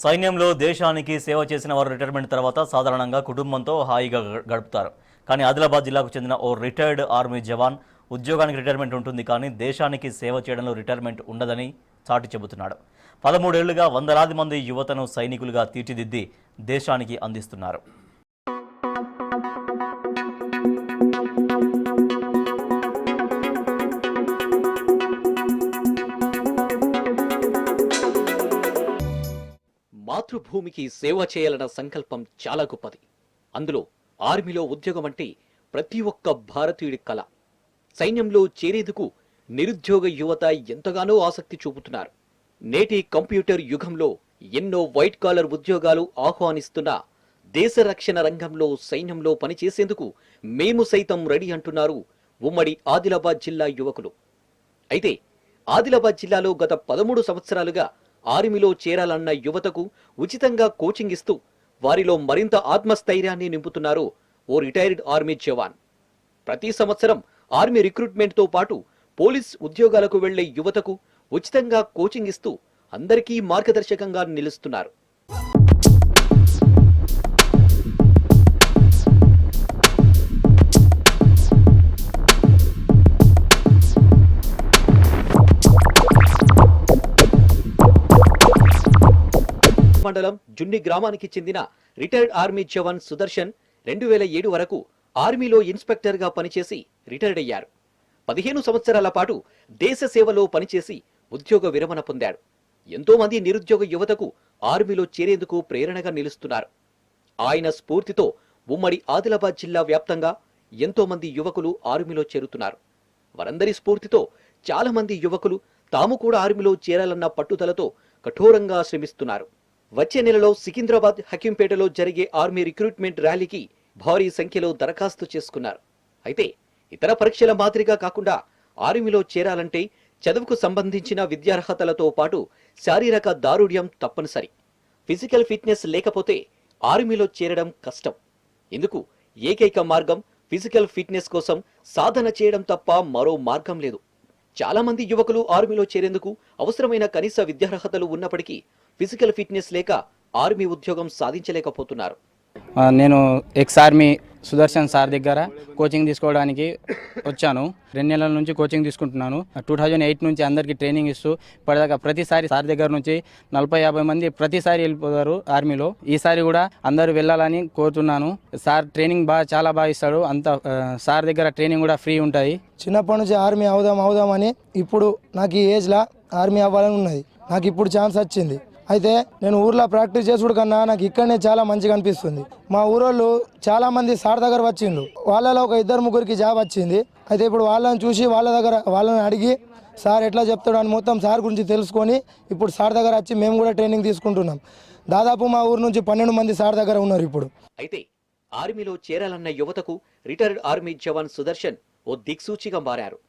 సైన్యంలో దేశానికి సేవ చేసిన వారు రిటైర్మెంట్ తర్వాత సాధారణంగా కుటుంబంతో హాయిగా గడుపుతారు. కానీ ఆదిలాబాద్ జిల్లాకు చెందిన ఓ రిటైర్డ్ ఆర్మీ జవాన్ ఉద్యోగానికి రిటైర్మెంట్ ఉంటుంది, కానీ దేశానికి సేవ చేయడంలో రిటైర్మెంట్ ఉండదని చాటి చెబుతున్నాడు. 13 ఏళ్లుగా వందలాది మంది యువతను సైనికులుగా తీర్చిదిద్ది దేశానికి అందిస్తున్నారు. మాతృభూమికి సేవ చేయాలన్న సంకల్పం చాలా గొప్పది. అందులో ఆర్మీలో ఉద్యోగం అంటే ప్రతి ఒక్క భారతీయుడి కల. సైన్యంలో చేరేందుకు నిరుద్యోగ యువత ఎంతగానో ఆసక్తి చూపుతున్నారు. నేటి కంప్యూటర్ యుగంలో ఎన్నో వైట్ కాలర్ ఉద్యోగాలు ఆహ్వానిస్తున్న దేశ రక్షణ రంగంలో సైన్యంలో పనిచేసేందుకు మేము సైతం రెడీ అంటున్నారు ఉమ్మడి ఆదిలాబాద్ జిల్లా యువకులు. అయితే ఆదిలాబాద్ జిల్లాలో గత 13 సంవత్సరాలుగా ఆర్మీలో చేరాలన్న యువతకు ఉచితంగా కోచింగ్ ఇస్తూ వారిలో మరింత ఆత్మస్థైర్యాన్ని నింపుతున్నారు ఓ రిటైర్డ్ ఆర్మీ జవాన్. ప్రతి సంవత్సరం ఆర్మీ రిక్రూట్మెంట్తో పాటు పోలీస్ ఉద్యోగాలకు వెళ్లే యువతకు ఉచితంగా కోచింగ్ ఇస్తూ అందరికీ మార్గదర్శకంగా నిలుస్తున్నారు. మండలం జున్ని గ్రామానికి చెందిన రిటైర్డ్ ఆర్మీ జవాన్ సుదర్శన్ 2007 వరకు ఆర్మీలో ఇన్స్పెక్టర్ గా పనిచేసి రిటైర్డ్ అయ్యారు. 15 సంవత్సరాల పాటు దేశ సేవలో పనిచేసి ఉద్యోగ విరమణ పొందాడు. ఎంతో మంది నిరుద్యోగ యువతకు ఆర్మీలో చేరేందుకు ప్రేరణగా నిలుస్తున్నారు. ఆయన స్ఫూర్తితో ఉమ్మడి ఆదిలాబాద్ జిల్లా వ్యాప్తంగా ఎంతో మంది యువకులు ఆర్మీలో చేరుతున్నారు. వారందరి స్ఫూర్తితో చాలా మంది యువకులు తాము కూడా ఆర్మీలో చేరాలన్న పట్టుదలతో కఠోరంగా శ్రమిస్తున్నారు. వచ్చే నెలలో సికింద్రాబాద్ హకీంపేటలో జరిగే ఆర్మీ రిక్రూట్మెంట్ ర్యాలీకి భారీ సంఖ్యలో దరఖాస్తు చేసుకున్నారు. అయితే ఇతర పరీక్షల మాదిరిగా కాకుండా ఆర్మీలో చేరాలంటే చదువుకు సంబంధించిన విద్యార్హతలతో పాటు శారీరక దారుఢ్యం తప్పనిసరి. ఫిజికల్ ఫిట్నెస్ లేకపోతే ఆర్మీలో చేరడం కష్టం. ఇందుకు ఏకైక మార్గం ఫిజికల్ ఫిట్నెస్ కోసం సాధన చేయడం తప్ప మరో మార్గం లేదు. చాలా మంది యువకులు ఆర్మీలో చేరేందుకు అవసరమైన కనీస విద్యార్హతలు ఉన్నప్పటికీ ఫిజికల్ ఫిట్నెస్ లేక ఆర్మీ ఉద్యోగం సాధించలేకపోతున్నారు. నేను ఎక్స్ ఆర్మీ సుదర్శన్ సార్ దగ్గర కోచింగ్ తీసుకోవడానికి వచ్చాను. 2 నెలల నుంచి కోచింగ్ తీసుకుంటున్నాను. 2008 నుంచి అందరికీ ట్రైనింగ్ ఇస్తూ ఇప్పటిదాకా ప్రతిసారి సార్ దగ్గర నుంచి 40-50 మంది ప్రతిసారి వెళ్ళిపోతారు ఆర్మీలో. ఈసారి కూడా అందరూ వెళ్ళాలని కోరుతున్నాను. సార్ ట్రైనింగ్ చాలా బాగా ఇస్తాడు. అంత సార్ దగ్గర ట్రైనింగ్ కూడా ఫ్రీ ఉంటుంది. చిన్నప్పటి నుంచి ఆర్మీ అవుదామని ఇప్పుడు నాకు ఈ ఏజ్లో ఆర్మీ అవ్వాలని ఉన్నది. నాకు ఇప్పుడు ఛాన్స్ వచ్చింది. అయితే నేను ఊర్లో ప్రాక్టీస్ చేసుడు కన్నా నాకు ఇక్కడనే చాలా మంచిగా అనిపిస్తుంది. మా ఊరోళ్ళు చాలా మంది సార్ దగ్గర వచ్చిండ్రు. వాళ్ళలో ఒక 2-3 జాబ్ వచ్చింది. అయితే ఇప్పుడు వాళ్ళని చూసి వాళ్ళని అడిగి సార్ ఎట్లా చెప్తాడు అని మొత్తం సార్ గురించి తెలుసుకొని ఇప్పుడు సార్ దగ్గర వచ్చి మేము కూడా ట్రైనింగ్ తీసుకుంటున్నాం. దాదాపు మా ఊరు నుంచి 12 మంది సార్ దగ్గర ఉన్నారు ఇప్పుడు. అయితే ఆర్మీలో చేరాలన్న యువతకు రిటైర్డ్ ఆర్మీ జవాన్ సుదర్శన్ ఓ దిక్సూచిగా మారారు.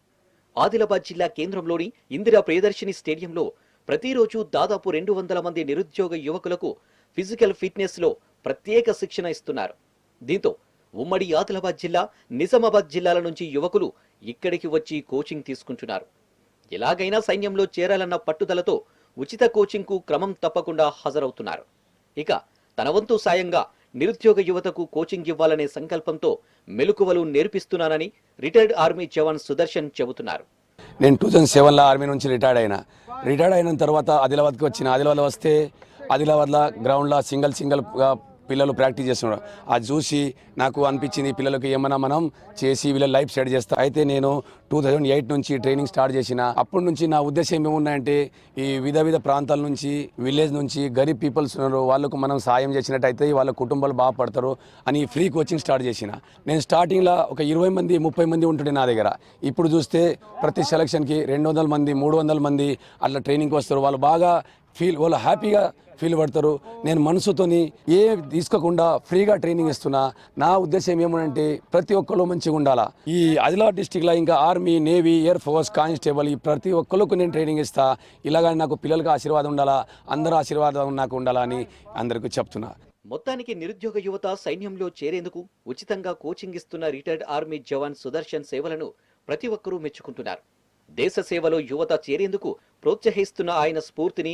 ఆదిలాబాద్ జిల్లా కేంద్రంలోని ఇందిరా ప్రియదర్శిని స్టేడియంలో ప్రతిరోజు దాదాపు 200 మంది నిరుద్యోగ యువకులకు ఫిజికల్ ఫిట్నెస్ లో ప్రత్యేక శిక్షణ ఇస్తున్నారు. దీంతో ఉమ్మడి ఆదిలాబాద్ జిల్లా, నిజామాబాద్ జిల్లాల నుంచి యువకులు ఇక్కడికి వచ్చి కోచింగ్ తీసుకుంటున్నారు. ఎలాగైనా సైన్యంలో చేరాలన్న పట్టుదలతో ఉచిత కోచింగ్ కు క్రమం తప్పకుండా హాజరవుతున్నారు. ఇక తన వంతు సాయంగా నిరుద్యోగ యువతకు కోచింగ్ ఇవ్వాలనే సంకల్పంతో మెలకువలు నేర్పిస్తున్నానని రిటైర్డ్ ఆర్మీ జవాన్ సుదర్శన్ చెబుతున్నారు. నేను 2007లో ఆర్మీ నుంచి రిటైర్డ్ అయిన తర్వాత ఆదిలాబాద్కి వచ్చిన. ఆదిలాబాద్లో వస్తే ఆదిలాబాద్లో గ్రౌండ్లో సింగిల్గా పిల్లలు ప్రాక్టీస్ చేస్తున్నారు. అది చూసి నాకు అనిపించింది పిల్లలకు ఏమన్నా మనం చేసి వీళ్ళ లైఫ్ సెట్ చేస్తా. అయితే నేను 2008 నుంచి ట్రైనింగ్ స్టార్ట్ చేసిన. అప్పటి నుంచి నా ఉద్దేశం ఏమున్నాయంటే ఈ వివిధ ప్రాంతాల నుంచి, విలేజ్ నుంచి గరీబ్ పీపుల్స్ ఉన్నారు, వాళ్ళకు మనం సాయం చేసినట్టయితే వాళ్ళ కుటుంబాలు బాగుపడతారు అని ఫ్రీ కోచింగ్ స్టార్ట్ చేసిన. నేను స్టార్టింగ్లో ఒక 20 మంది 30 మంది ఉంటుండే నా దగ్గర. ఇప్పుడు చూస్తే ప్రతి సెలక్షన్కి 200 మంది 300 మంది అట్లా ట్రైనింగ్కి వస్తారు. వాళ్ళు హ్యాపీగా ఫీల్ పడతారు. నేను మనసుతోని ఏ తీసుకోకుండా ఫ్రీగా ట్రైనింగ్ ఇస్తున్నా. నా ఉద్దేశం ఏమంటే ప్రతి ఒక్కరు మంచిగా ఉండాలా. ఈ ఆదిలాబాద్ డిస్టిక్లో ఇంకా army, navy, air force, constable ఈ ప్రతి ఒక్కరికి నేను ట్రైనింగ్ ఇస్తా. ఇలాగని నాకు పిల్లలకి ఆశీర్వాదం ఉండాలా, అందరూ ఆశీర్వాదం నాకు ఉండాలని అందరికీ చెప్తున్నా. మొత్తానికి నిరుద్యోగ యువత సైన్యంలో చేరేందుకు ఉచితంగా కోచింగ్ ఇస్తున్న రిటైర్డ్ ఆర్మీ జవాన్ సుదర్శన్ సేవలను ప్రతి ఒక్కరూ మెచ్చుకుంటున్నారు. దేశ సేవలో యువత చేరేందుకు ప్రోత్సహిస్తున్న ఆయన స్ఫూర్తిని